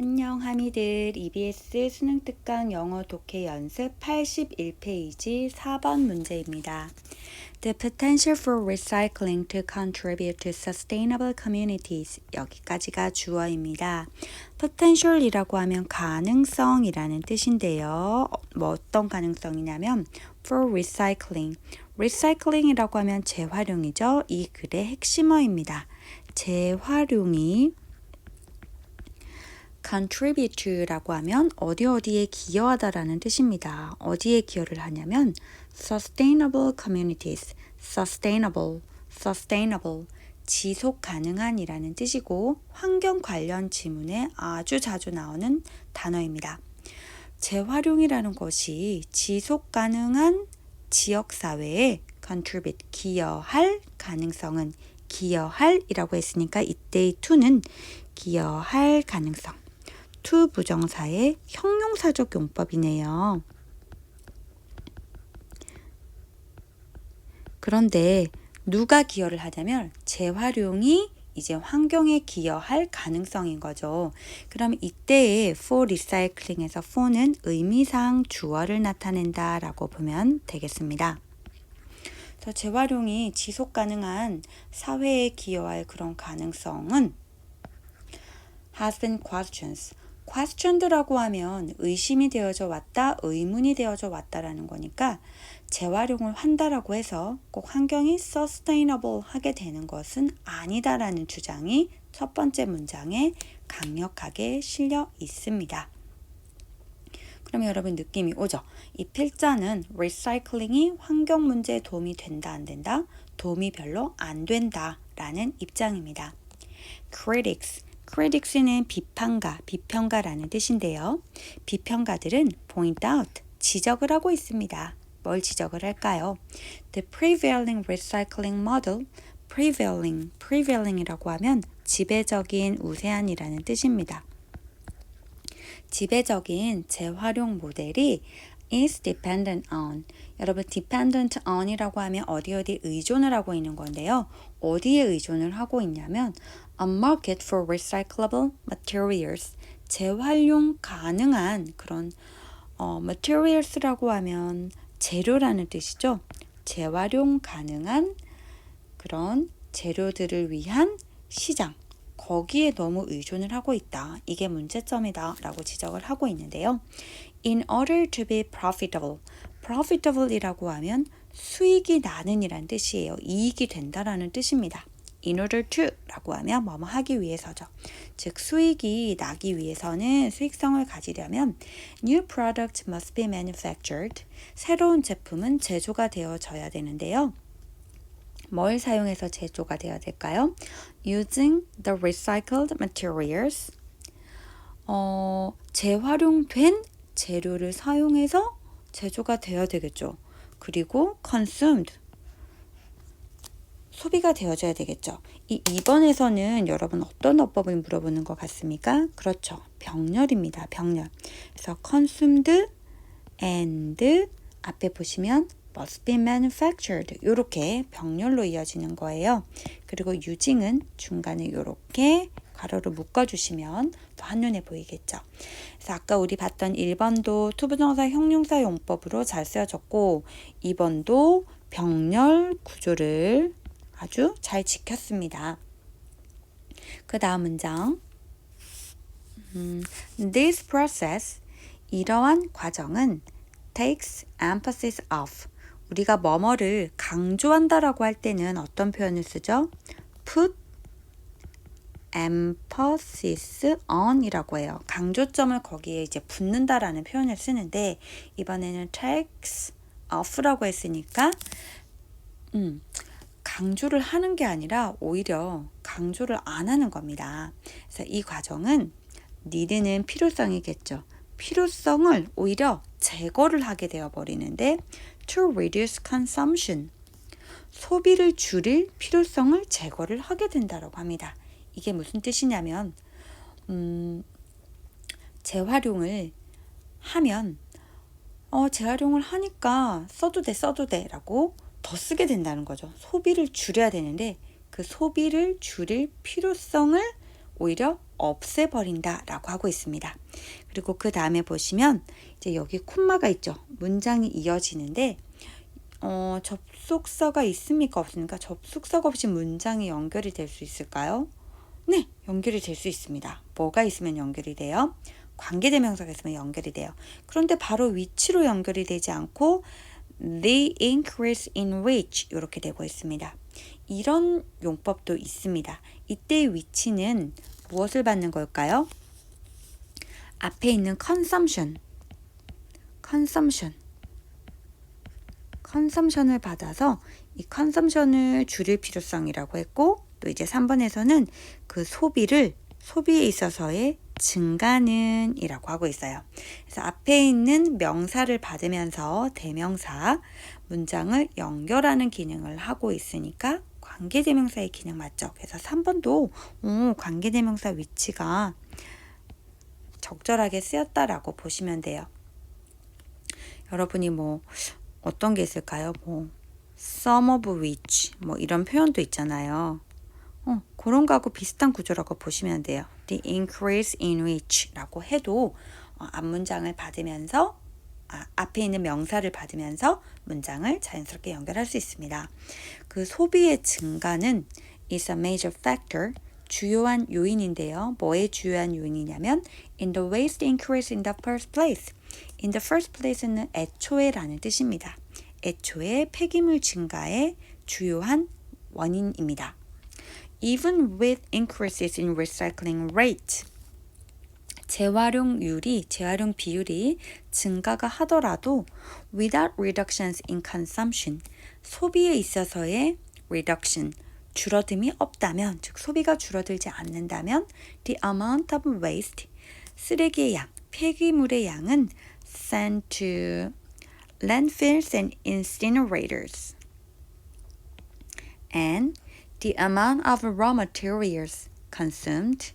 안녕 하미들 EBS 수능 특강 영어 독해 연습 81페이지 4번 문제입니다. The potential for recycling to contribute to sustainable communities. 여기까지가 주어입니다. potential이라고 하면 가능성이라는 뜻인데요. 어떤 가능성이냐면 for recycling. recycling이라고 하면 재활용이죠. 이 글의 핵심어입니다. 재활용이 contribute라고 하면 어디에 기여하다라는 뜻입니다. 어디에 기여를 하냐면 sustainable communities, sustainable, 지속 가능한이라는 뜻이고 환경 관련 지문에 아주 자주 나오는 단어입니다. 재활용이라는 것이 지속 가능한 지역 사회에 contribute, 기여할 가능성은 기여할이라고 했으니까 이때의 to는 기여할 가능성. to 부정사의 형용사적 용법이네요. 그런데 누가 기여를 하냐면 재활용이 이제 환경에 기여할 가능성인 거죠. 그럼 이때의 for recycling에서 for는 의미상 주어를 나타낸다 라고 보면 되겠습니다. 그래서 재활용이 지속 가능한 사회에 기여할 그런 가능성은 has been questioned라고 하면 의심이 되어져 왔다, 의문이 되어져 왔다라는 거니까 재활용을 한다라고 해서 꼭 환경이 sustainable 하게 되는 것은 아니다라는 주장이 첫 번째 문장에 강력하게 실려 있습니다. 그럼 여러분 느낌이 오죠? 이 필자는 recycling이 환경 문제에 도움이 된다, 안 된다? 도움이 별로 안 된다라는 입장입니다. critics는 비평가라는 뜻인데요. 비평가들은 point out, 지적을 하고 있습니다. 뭘 지적을 할까요? The prevailing recycling model, prevailing이라고 하면 지배적인, 우세한이라는 뜻입니다. 지배적인 재활용 모델이 is dependent on. 여러분 dependent on이라고 하면 어디 의존을 하고 있는 건데요. 어디에 의존을 하고 있냐면 a market for recyclable materials. 재활용 가능한 그런 materials라고 하면 재료라는 뜻이죠. 재활용 가능한 그런 재료들을 위한 시장. 거기에 너무 의존을 하고 있다. 이게 문제점이다 라고 지적을 하고 있는데요. In order to be profitable이라고 하면 수익이 나는 이란 뜻이에요. 이익이 된다라는 뜻입니다. In order to 라고 하면 뭐뭐 하기 위해서죠. 즉 수익이 나기 위해서는 수익성을 가지려면 new product must be manufactured. 새로운 제품은 제조가 되어져야 되는데요. 뭘 사용해서 제조가 되어야 될까요? Using the recycled materials. 재활용된 재료를 사용해서 제조가 되어야 되겠죠. 그리고 consumed. 소비가 되어져야 되겠죠. 이 2번에서는 여러분 어떤 어법을 물어보는 것 같습니까? 그렇죠. 병렬입니다. 병렬. 그래서 consumed and 앞에 보시면 must be manufactured 이렇게 병렬로 이어지는 거예요. 그리고 using은 중간에 이렇게 가로로 묶어주시면 더 한눈에 보이겠죠. 그래서 아까 우리 봤던 1번도 투부정사 형용사 용법으로 잘 쓰여졌고 2번도 병렬 구조를 아주 잘 지켰습니다. 그 다음 문장 This process 이러한 과정은 takes emphasis of 우리가 뭐뭐를 강조한다라고 할 때는 어떤 표현을 쓰죠? put emphasis on 이라고 해요. 강조점을 거기에 이제 붙는다라는 표현을 쓰는데 이번에는 takes off라고 했으니까 강조를 하는 게 아니라 오히려 강조를 안 하는 겁니다. 그래서 이 과정은 need는 필요성이겠죠. 필요성을 오히려 제거를 하게 되어버리는데 to reduce consumption 소비를 줄일 필요성을 제거를 하게 된다고 합니다. 이게 무슨 뜻이냐면 재활용을 하면 재활용을 하니까 써도 돼 라고 더 쓰게 된다는 거죠. 소비를 줄여야 되는데 그 소비를 줄일 필요성을 오히려 없애버린다 라고 하고 있습니다. 그리고 그 다음에 보시면 이제 여기 콤마가 있죠. 문장이 이어지는데 접속사가 있습니까? 없습니까? 접속사가 없이 문장이 연결이 될 수 있을까요? 네, 연결이 될 수 있습니다. 뭐가 있으면 연결이 돼요? 관계대명사가 있으면 연결이 돼요. 그런데 바로 위치로 연결이 되지 않고 the increase in which 이렇게 되고 있습니다. 이런 용법도 있습니다. 이때의 위치는 무엇을 받는 걸까요? 앞에 있는 consumption을 받아서 이 consumption을 줄일 필요성이라고 했고 또 이제 3번에서는 그 소비에 있어서의 증가는 이라고 하고 있어요. 그래서 앞에 있는 명사를 받으면서 대명사 문장을 연결하는 기능을 하고 있으니까 관계대명사의 기능 맞죠? 그래서 3번도 관계대명사 위치가 적절하게 쓰였다라고 보시면 돼요. 여러분이 어떤 게 있을까요? some of which 이런 표현도 있잖아요. 그런 거하고 비슷한 구조라고 보시면 돼요. The increase in which 라고 해도 앞문장을 받으면서 앞에 있는 명사를 받으면서 문장을 자연스럽게 연결할 수 있습니다. 그 소비의 증가는 is a major factor, 주요한 요인인데요. 뭐의 주요한 요인이냐면 in the waste increase in the first place. in the first place는 애초에라는 뜻입니다. 애초에 폐기물 증가의 주요한 원인입니다. Even with increases in recycling rate, 재활용 비율이 증가가 하더라도 without reductions in consumption, 소비에 있어서의 reduction, 줄어듦이 없다면, 즉 소비가 줄어들지 않는다면 the amount of waste, 쓰레기의 양, 폐기물의 양은 sent to landfills and incinerators and the amount of raw materials consumed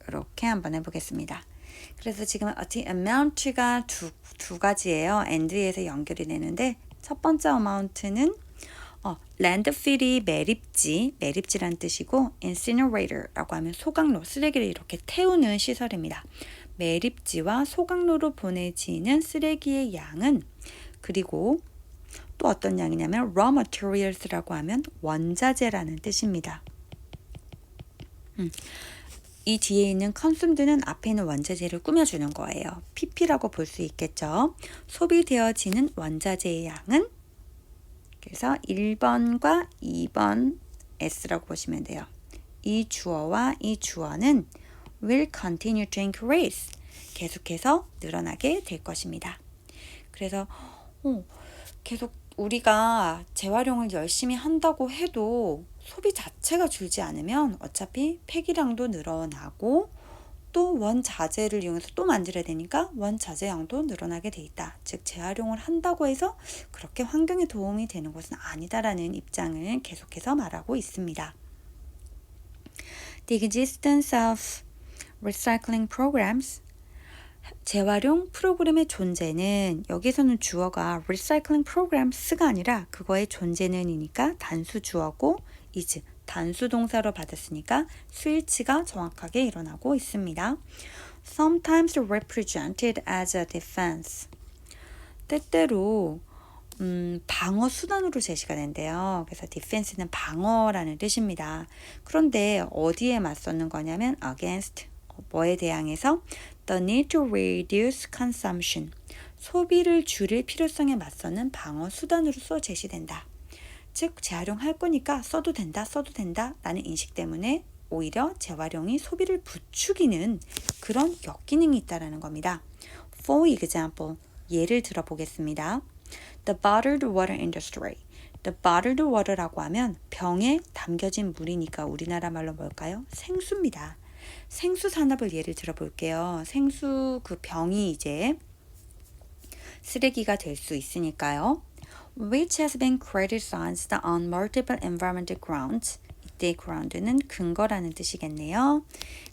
이렇게 한번 해보겠습니다. 그래서 지금 the amount가 두 가지예요. and에서 연결이 되는데 첫 번째 amount는 landfill이 매립지란 뜻이고 incinerator라고 하면 소각로, 쓰레기를 이렇게 태우는 시설입니다. 매립지와 소각로로 보내지는 쓰레기의 양은 그리고 또 어떤 양이냐면 raw materials라고 하면 원자재라는 뜻입니다. 이 뒤에 있는 consumed는 앞에 있는 원자재를 꾸며주는 거예요. pp라고 볼 수 있겠죠. 소비되어지는 원자재의 양은 그래서 1번과 2번 S라고 보시면 돼요. 이 주어와 이 주어는 will continue to increase. 계속해서 늘어나게 될 것입니다. 그래서 계속 우리가 재활용을 열심히 한다고 해도 소비 자체가 줄지 않으면 어차피 폐기량도 늘어나고 또 원자재를 이용해서 또 만들어야 되니까 원자재량도 늘어나게 돼 있다. 즉 재활용을 한다고 해서 그렇게 환경에 도움이 되는 것은 아니다라는 입장을 계속해서 말하고 있습니다. The existence of recycling programs, 재활용 프로그램의 존재는 여기서는 주어가 recycling programs가 아니라 그거의 존재는이니까 단수 주어고 is 단수 동사로 받았으니까 스위치가 정확하게 일어나고 있습니다. Sometimes represented as a defense. 때때로 방어 수단으로 제시가 된대요. 그래서 defense는 방어라는 뜻입니다. 그런데 어디에 맞서는 거냐면 against, 뭐에 대항해서 the need to reduce consumption, 소비를 줄일 필요성에 맞서는 방어 수단으로서 제시된다. 즉 재활용할 거니까 써도 된다 라는 인식 때문에 오히려 재활용이 소비를 부추기는 그런 역기능이 있다는 겁니다. For example, 예를 들어 보겠습니다. The bottled water industry. The bottled water라고 하면 병에 담겨진 물이니까 우리나라 말로 뭘까요? 생수입니다. 생수 산업을 예를 들어 볼게요. 생수 그 병이 이제 쓰레기가 될 수 있으니까요. Which has been criticized on multiple environmental grounds. 이때 ground는 근거라는 뜻이겠네요.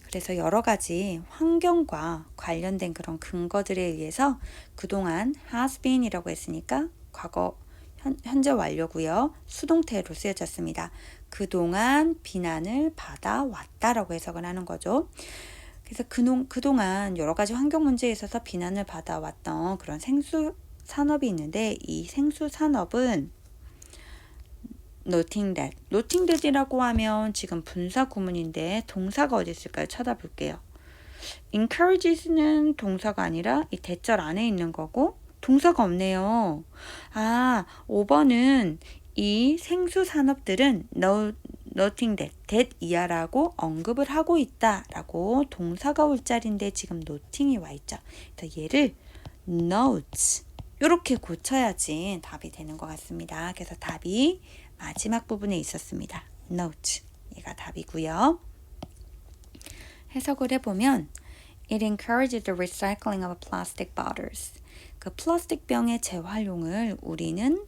그래서 여러 가지 환경과 관련된 그런 근거들에 의해서 그동안 has been이라고 했으니까 과거 현재 완료고요. 수동태로 쓰여졌습니다. 그동안 비난을 받아왔다라고 해석을 하는 거죠. 그래서 그동안 여러 가지 환경 문제에 있어서 비난을 받아왔던 그런 생수 산업이 있는데 이 생수 산업은 noting that. noting that이라고 하면 지금 분사 구문인데 동사가 어디 있을까요? 찾아볼게요. encourages는 동사가 아니라 이 대절 안에 있는 거고 동사가 없네요. 5번은 이 생수 산업들은 noting that 이하라고 언급을 하고 있다라고 동사가 올 자리인데 지금 noting이 와 있죠. 그래서 얘를 notes 이렇게 고쳐야지 답이 되는 것 같습니다. 그래서 답이 마지막 부분에 있었습니다. note 얘가 답이고요. 해석을 해보면 It encourages the recycling of plastic bottles. 그 플라스틱 병의 재활용을 우리는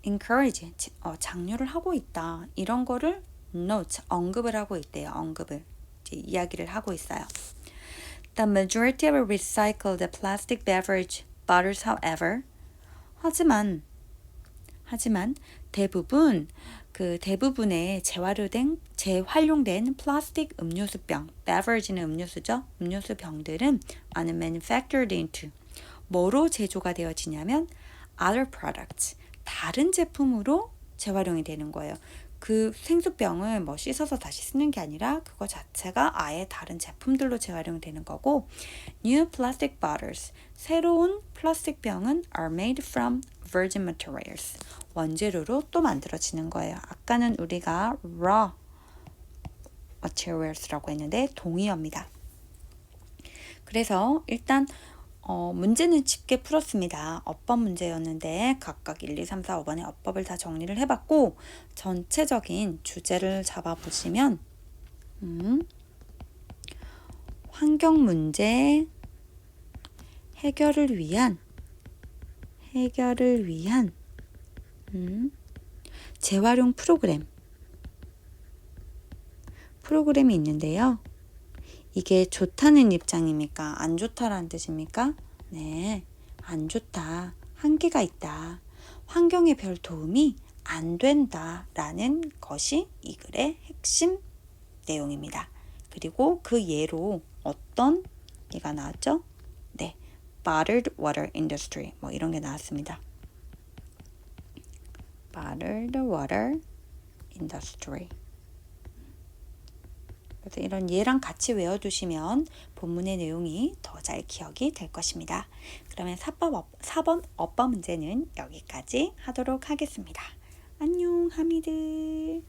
encourage, 장려를 하고 있다. 이런 거를 note, 언급을 하고 있대요. 언급을. 이야기를 하고 있어요. The majority of recycled plastic beverage bottles, however, 하지만 대부분의 재활용된 플라스틱 음료수병, beverage는 음료수죠. 음료수 병들은 are manufactured into 뭐로 제조가 되어지냐면 other products, 다른 제품으로 재활용이 되는 거예요. 그 생수병을 뭐 씻어서 다시 쓰는 게 아니라 그거 자체가 아예 다른 제품들로 재활용되는 거고 New plastic bottles, 새로운 플라스틱 병은 are made from virgin materials, 원재료로 또 만들어지는 거예요. 아까는 우리가 raw materials라고 했는데 동의어입니다. 그래서 일단 문제는 쉽게 풀었습니다. 어법 문제였는데 각각 1, 2, 3, 4, 5번의 어법을 다 정리를 해봤고 전체적인 주제를 잡아보시면 환경 문제 해결을 위한 재활용 프로그램이 있는데요. 이게 좋다는 입장입니까? 안 좋다라는 뜻입니까? 네, 안 좋다. 한계가 있다. 환경에 별 도움이 안 된다라는 것이 이 글의 핵심 내용입니다. 그리고 그 예로 어떤 얘가 나왔죠? 네, bottled water industry 뭐 이런 게 나왔습니다. bottled water industry. 그래서 이런 예랑 같이 외워두시면 본문의 내용이 더 잘 기억이 될 것입니다. 그러면 4번 어법 문제는 여기까지 하도록 하겠습니다. 안녕 하미들.